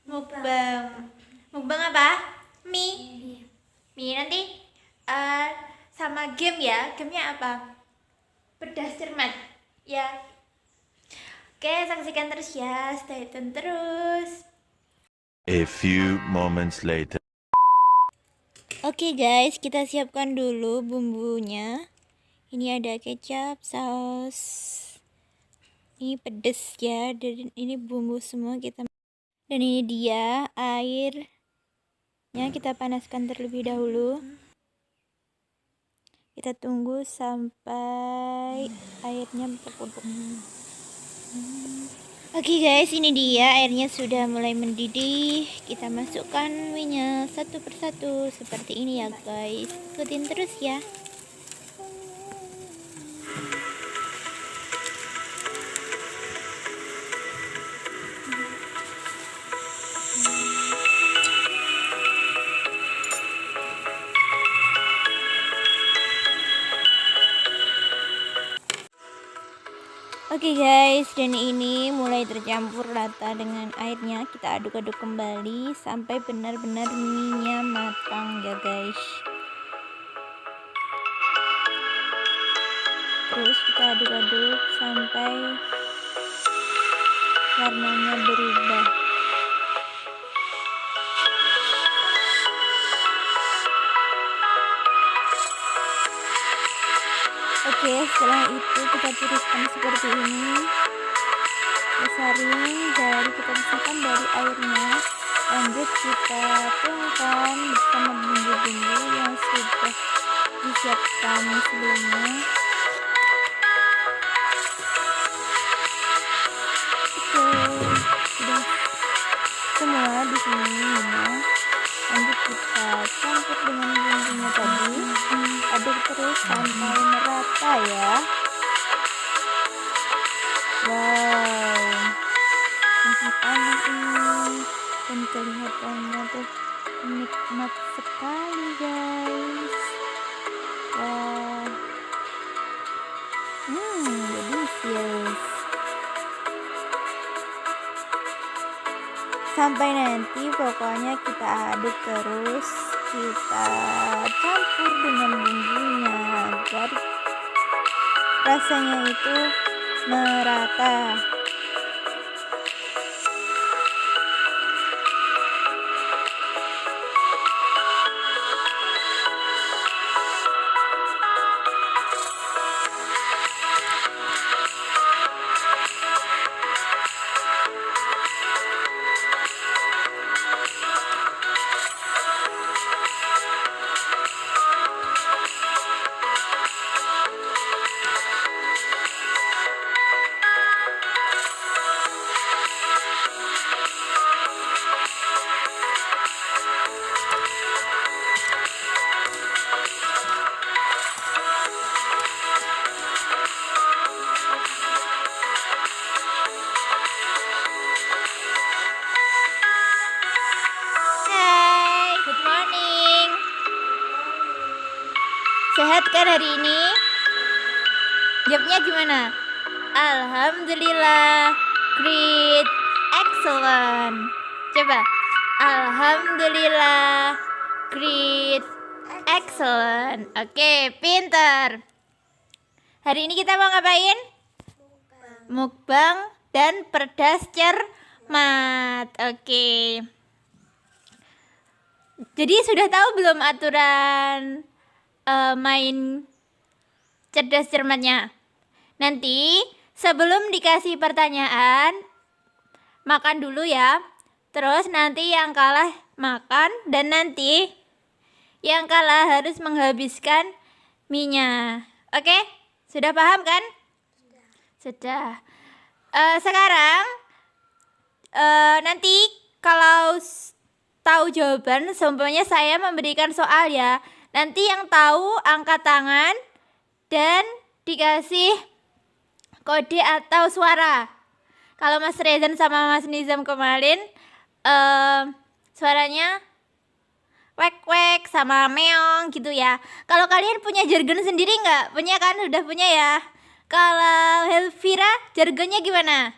Mukbang. Mukbang apa? Mie. Mie nanti sama game ya. Gamenya apa? Pedas cermat. Ya. Oke, saksikan terus ya. Stay tune terus. A few moments later. Oke guys, kita siapkan dulu bumbunya. Ini ada kecap, saus. Ini pedes ya. Dan ini bumbu semua kita. Dan ini dia airnya, kita panaskan terlebih dahulu. Kita tunggu sampai airnya berpupuk. Oke guys, ini dia airnya sudah mulai mendidih. Kita masukkan minyak satu persatu seperti ini ya guys. Ikutin terus ya. Oke guys, dan ini mulai tercampur rata dengan airnya. Kita aduk-aduk kembali sampai benar-benar mie-nya matang ya guys. Terus kita aduk-aduk sampai warnanya berubah. Oke, setelah itu kita tiriskan seperti ini. Kita saring, baru kita pisahkan dari airnya. Lanjut kita tuangkan bersama bumbu-bumbu yang sudah disiapkan sebelumnya. Oke, sudah semua di sini ya. Lanjut kita campur dengan bumbunya tadi. Aduk terus sampai merata ya. Wow, masih panas ini dan kelihatannya tuh nikmat sekali guys. Wow, delicious. Sampai nanti pokoknya kita aduk terus, kita campur dengan bumbunya agar rasanya itu merata. Hai, good morning. Sehat kan hari ini? Jawabnya gimana? Alhamdulillah, great, excellent. Coba, alhamdulillah, great, excellent. Oke, pinter. Hari ini kita mau ngapain? Mukbang dan pedas cermat. Oke. Jadi sudah tahu belum aturan main cerdas cermatnya? Nanti sebelum dikasih pertanyaan, makan dulu ya. Terus nanti yang kalah makan, dan nanti yang kalah harus menghabiskan mie-nya. Oke? Sudah paham kan? Sudah. Sekarang nanti kalau tahu jawaban, seumpamanya saya memberikan soal ya. Nanti yang tahu angkat tangan dan dikasih kode atau suara. Kalau Mas Rezan sama Mas Nizam kemarin suaranya wek-wek sama meong gitu ya. Kalau kalian punya jargon sendiri nggak? Punya kan? Udah punya ya. Kalau Helvira jargonnya gimana?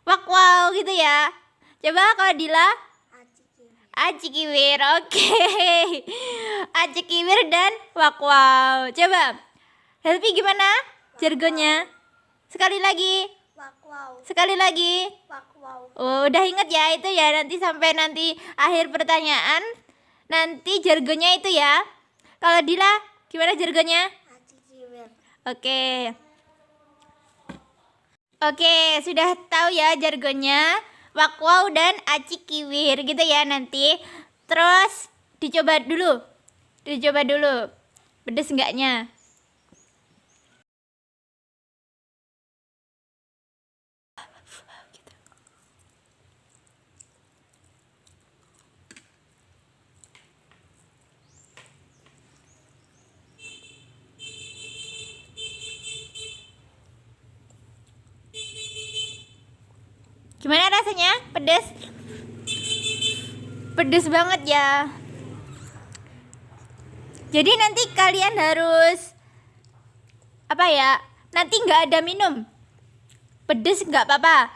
Wak wow gitu ya. Coba kalau Dila? Aci kiwir. Aci kiwir, oke. Aci kiwir dan wakwau. Coba, Helpi gimana jargonnya? Sekali lagi, Wakwau. sekali lagi. Wakwau. Oh, udah inget ya itu ya, nanti sampai nanti akhir pertanyaan, nanti jargonnya itu ya. Kalau Dila, gimana jargonnya? Aci kiwir. Oke. Oke, sudah tahu ya jargonnya. Wakwau dan aci kiwir gitu ya nanti. Terus dicoba dulu. Dicoba dulu. Pedes enggaknya? Gimana rasanya? Pedes? Pedes banget ya. Jadi nanti kalian harus apa ya? Nanti nggak ada minum. Pedes nggak apa-apa.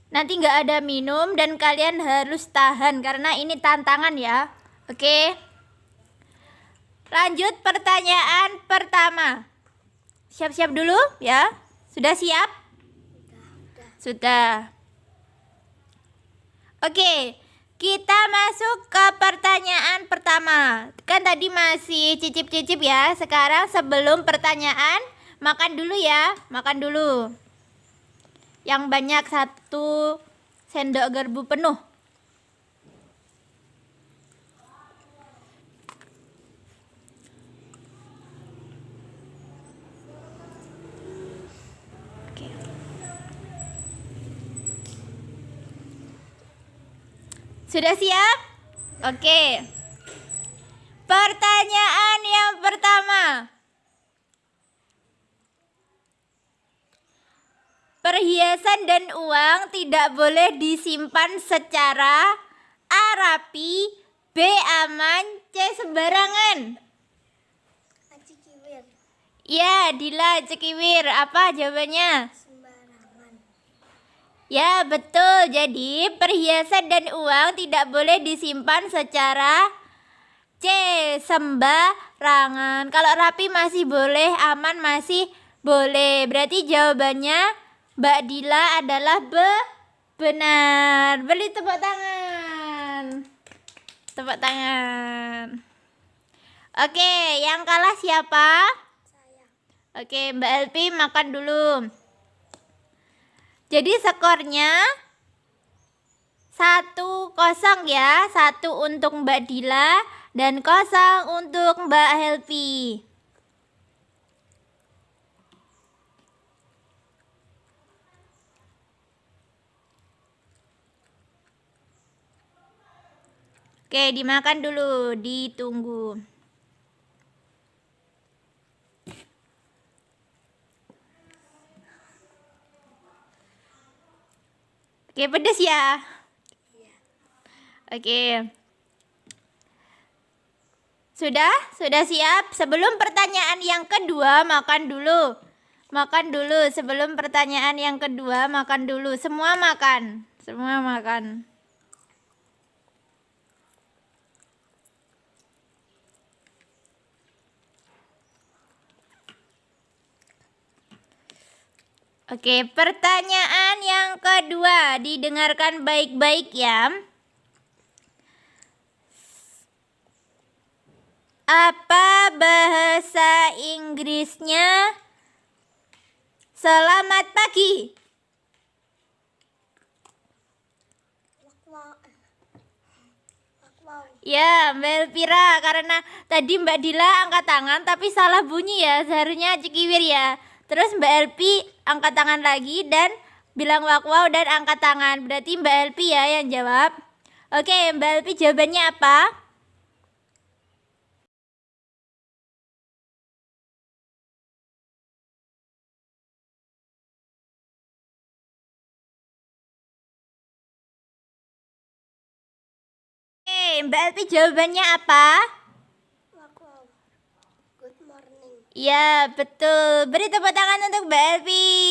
Nanti nggak ada minum dan kalian harus tahan karena ini tantangan ya. Oke. Lanjut pertanyaan pertama. Siap-siap dulu ya. Sudah siap? Sudah. Oke, kita masuk ke pertanyaan pertama. Kan tadi masih cicip-cicip ya. Sekarang sebelum pertanyaan, makan dulu ya. Makan dulu. Yang banyak 1 sendok garpu penuh. Oke. Sudah siap? Oke. Pertanyaan yang pertama. Perhiasan dan uang tidak boleh disimpan secara A. rapi, B. aman, C. sembarangan. Aci kiwir. Ya, Dila Cekiwir. Apa jawabannya? Sembarangan. Ya, betul. Jadi, perhiasan dan uang tidak boleh disimpan secara C. sembarangan. Kalau rapi masih boleh, aman masih boleh. Berarti jawabannya Mbak Dila adalah benar. Beri tepuk tangan. Tepuk tangan. Oke, yang kalah siapa? Saya. Oke, Mbak Elpi makan dulu. Jadi skornya 1-0 ya. 1 untuk Mbak Dila dan 0 untuk Mbak Helpi. Oke, dimakan dulu, ditunggu. Oke, pedes ya? Oke. Sudah siap? Sebelum pertanyaan yang kedua, makan dulu. Makan dulu. Sebelum pertanyaan yang kedua, makan dulu. Semua makan. Semua makan. Oke, pertanyaan yang kedua. Didengarkan baik-baik ya. Apa bahasa Inggrisnya selamat pagi? Wakwau. Wakwau. Ya, Mbak Elvira, karena tadi Mbak Dila angkat tangan tapi salah bunyi ya, seharusnya Cikiwir ya. Terus Mbak Elpi angkat tangan lagi dan bilang wakwau dan angkat tangan. Berarti Mbak Elpi ya yang jawab. Oke, Mbak Elpi jawabannya apa? Oke, Mbak Elpi jawabannya apa? Wakwau. Good morning. Ya, betul. Beri tepuk tangan untuk Mbak Elvi.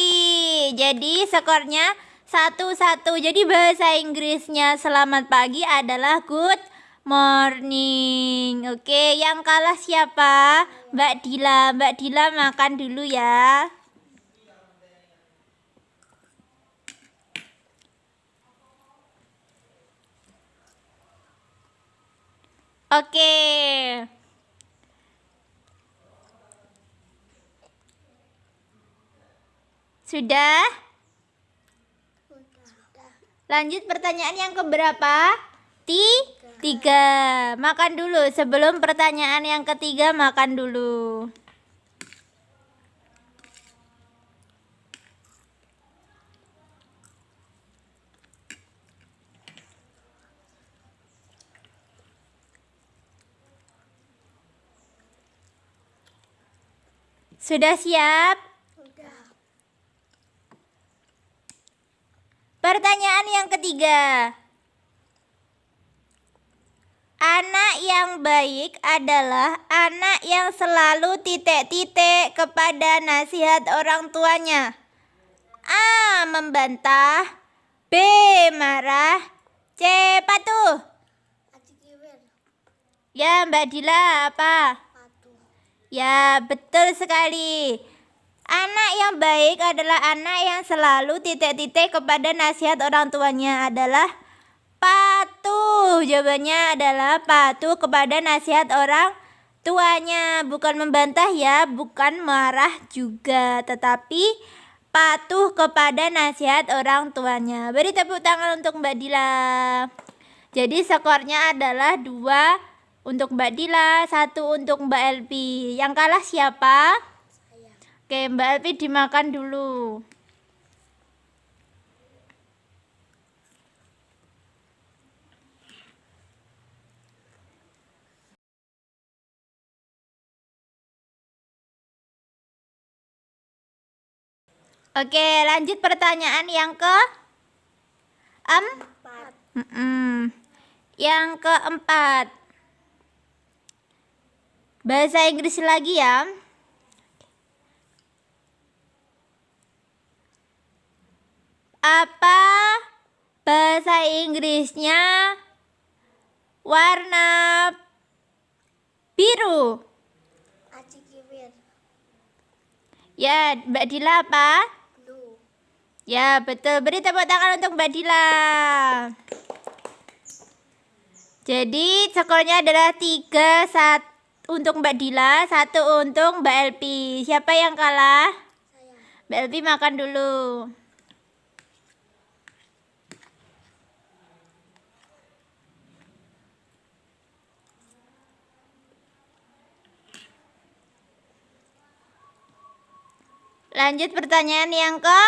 Jadi skornya satu-satu. Jadi bahasa Inggrisnya selamat pagi adalah good morning. Oke, yang kalah siapa? Mbak Dila. Mbak Dila makan dulu ya. Oke. Sudah? Sudah. Lanjut pertanyaan yang keberapa? Tiga. Makan dulu. Sebelum pertanyaan yang ketiga, makan dulu. Sudah siap? Sudah. Pertanyaan yang ketiga. Anak yang baik adalah anak yang selalu titik-titik kepada nasihat orang tuanya. A. Membantah. B. Marah. C. Patuh. Aci kiwir. Ya, Mbak Dila apa? Patuh. Ya, betul sekali. Anak yang baik adalah anak yang selalu titik-titik kepada nasihat orang tuanya adalah patuh. Jawabannya adalah patuh kepada nasihat orang tuanya. Bukan membantah ya, bukan marah juga, tetapi patuh kepada nasihat orang tuanya. Beri tepuk tangan untuk Mbak Dila. Jadi skornya adalah 2 untuk Mbak Dila, 1 untuk Mbak Elvi. Yang kalah siapa? Saya. Oke, Mbak Elvi dimakan dulu. Oke, lanjut pertanyaan yang Empat. yang keempat. Bahasa Inggris lagi ya. Apa bahasa Inggrisnya warna biru? Aci kiwir. Ya, Mbak Dila apa? Blue. Ya, betul. Beri tepuk tangan untuk Mbak Dila. Jadi, skornya adalah 3-1 untuk Mbak Dila, 1 untuk Mbak Elvi. Siapa yang kalah? Saya. Mbak Elvi makan dulu. Lanjut pertanyaan yang ke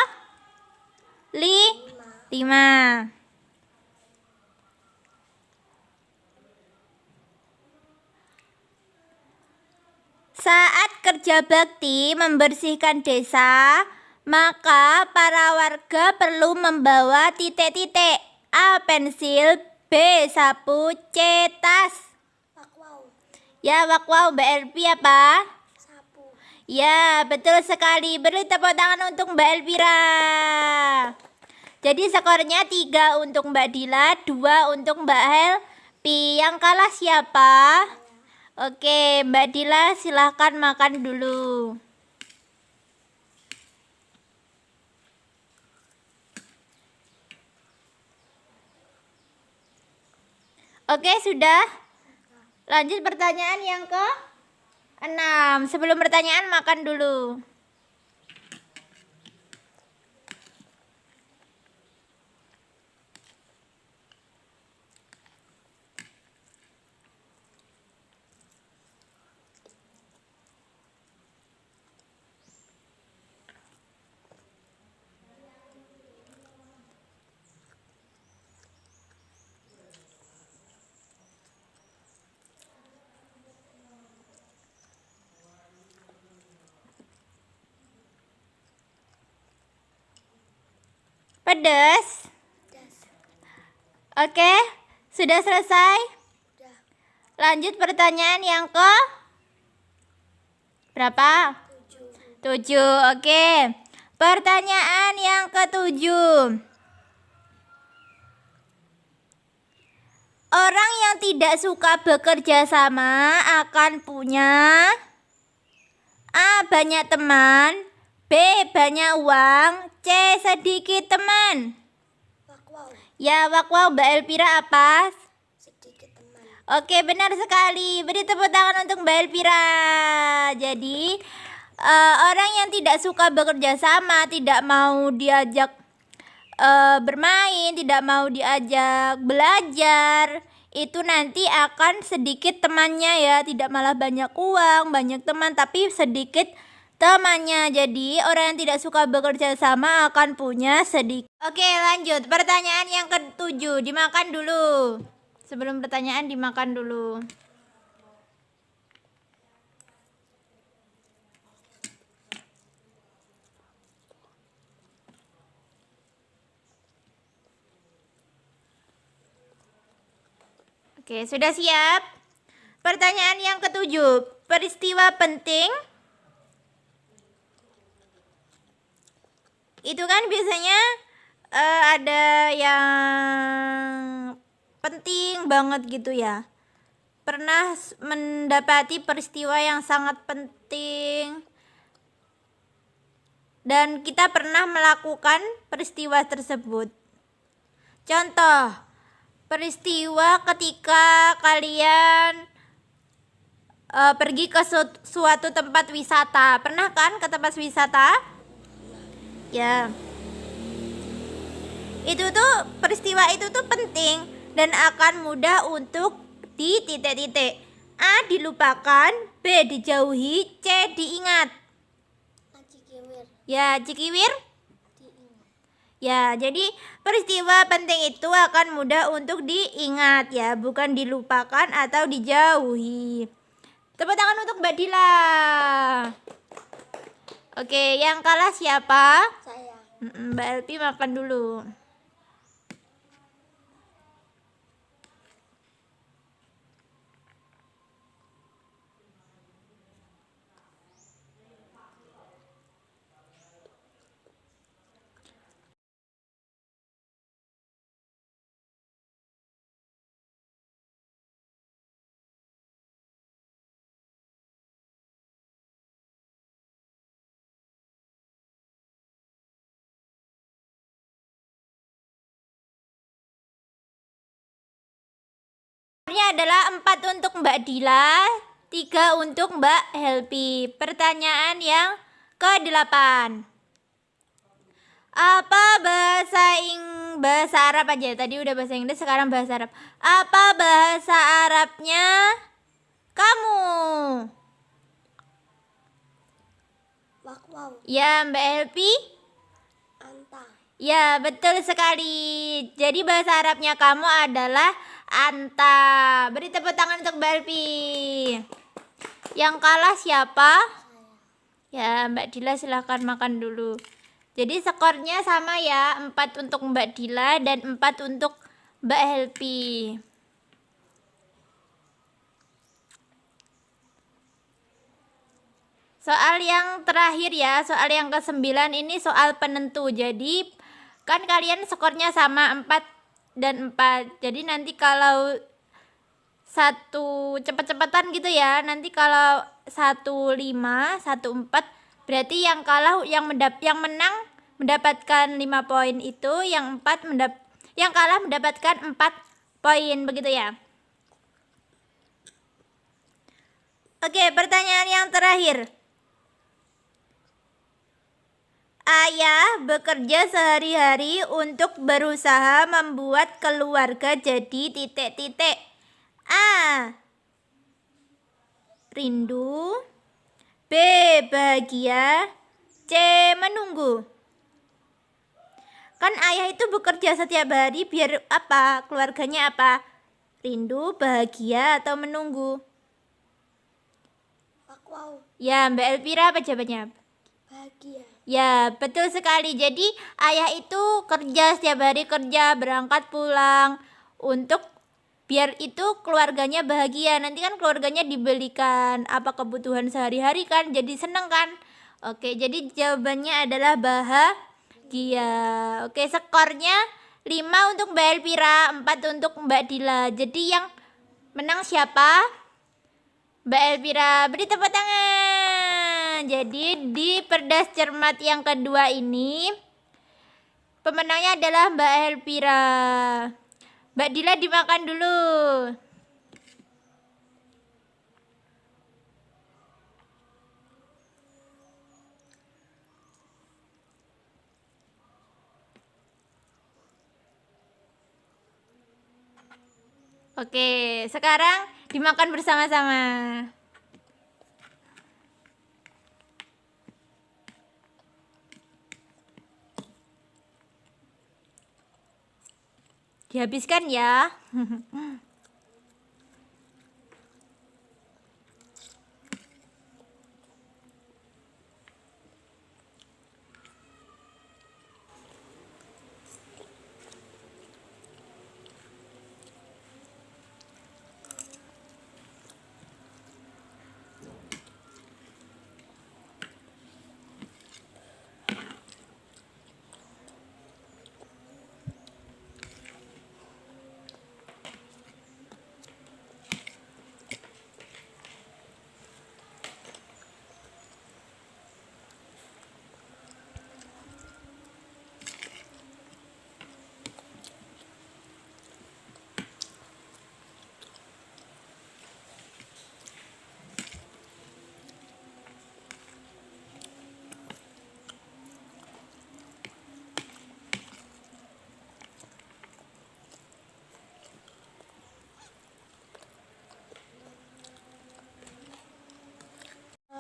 5. Saat kerja bakti membersihkan desa, maka para warga perlu membawa titik-titik. A. Pensil. B. Sapu. C. Tas. Wakwau. Ya, wakwau. Mbak Elvi apa? Sapu. Ya, betul sekali. Beri tepuk tangan untuk Mbak Elvira. Jadi skornya 3 untuk Mbak Dila, 2 untuk Mbak Helpi. Yang kalah siapa? Oke, Mbak Dila silahkan makan dulu. Oke, sudah. Lanjut pertanyaan yang ke-6. Sebelum pertanyaan makan dulu. Pedas. Das. Oke, sudah selesai. Udah. Lanjut pertanyaan yang ke berapa? 7. 7. Oke. Pertanyaan yang ke-7. tidak suka bekerja sama akan punya A. Banyak teman, B. Banyak uang, C. Sedikit teman. Wakwau. Ya, wakwau. Mbak Elvira apa? Sedikit teman. Oke, benar sekali. Beri tepuk tangan untuk Mbak Elvira. Jadi, orang yang tidak suka bekerja sama, tidak mau diajak bermain, tidak mau diajak belajar, itu nanti akan sedikit temannya ya, tidak malah banyak uang, banyak teman, tapi sedikit temannya. Jadi orang yang tidak suka bekerja sama akan punya sedikit. Oke, lanjut. Pertanyaan yang ke-7, dimakan dulu. Sebelum pertanyaan dimakan dulu. Oke, sudah siap? Pertanyaan yang ke-7, peristiwa penting. Itu kan biasanya ada yang penting banget gitu ya. Pernah mendapati peristiwa yang sangat penting dan kita pernah melakukan peristiwa tersebut. Contoh, peristiwa ketika kalian pergi ke suatu tempat wisata. Pernah kan ke tempat wisata? Ya. Itu tuh peristiwa itu tuh penting dan akan mudah untuk di titik-titik. A. Dilupakan, B. Dijauhi, C. Diingat. Cikiwir. Ya, Cikiwir. Diingat. Ya, jadi peristiwa penting itu akan mudah untuk diingat ya, bukan dilupakan atau dijauhi. Tepuk tangan untuk Mbak Dila. Oke, yang kalah siapa? Saya. Mbak Elpi makan dulu. Ini adalah 4 untuk Mbak Dila, 3 untuk Mbak Helpi. Pertanyaan yang ke-8. Apa bahasa Arab aja? Tadi udah bahasa Inggris, sekarang bahasa Arab. Apa bahasa Arabnya kamu? Wakwau. Ya, Mbak Helpi? Anta. Ya, betul sekali. Jadi bahasa Arabnya kamu adalah anta. Beri tepuk tangan untuk Mbak Elvi. Yang kalah siapa? Ya, Mbak Dila silahkan makan dulu. Jadi skornya sama ya, 4 untuk Mbak Dila dan 4 untuk Mbak Helpi. Soal yang terakhir ya, soal yang ke-9 ini soal penentu. Jadi kan kalian skornya sama 4 dan 4. Jadi nanti kalau satu cepet-cepetan gitu ya, nanti kalau 1-5, 1-4, berarti yang kalah yang menang mendapatkan 5 poin itu, yang kalah mendapatkan 4 poin, begitu ya. Oke, pertanyaan yang terakhir. Ayah bekerja sehari-hari untuk berusaha membuat keluarga jadi titik-titik. A. Rindu, B. Bahagia, C. Menunggu. Kan ayah itu bekerja setiap hari biar apa? Keluarganya apa? Rindu, bahagia, atau menunggu? Wakwau. Ya, Mbak Elvira apa jawabannya? Bahagia. Ya, betul sekali. Jadi ayah itu kerja setiap hari, kerja, berangkat pulang untuk biar itu keluarganya bahagia. Nanti kan keluarganya dibelikan apa kebutuhan sehari-hari kan, jadi seneng kan. Oke, jadi jawabannya adalah bahagia. Oke, skornya 5 untuk Mbak Elvira, 4 untuk Mbak Dila. Jadi yang Menang siapa? Mbak Elvira, beri tepuk tangan. Jadi di Perdas Cermat yang kedua ini pemenangnya adalah Mbak Elvira. Mbak Dila dimakan dulu. Oke, sekarang dimakan bersama-sama. Dihabiskan ya.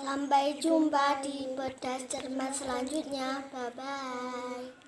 Sampai jumpa di Perdas Cermat selanjutnya. Bye-bye.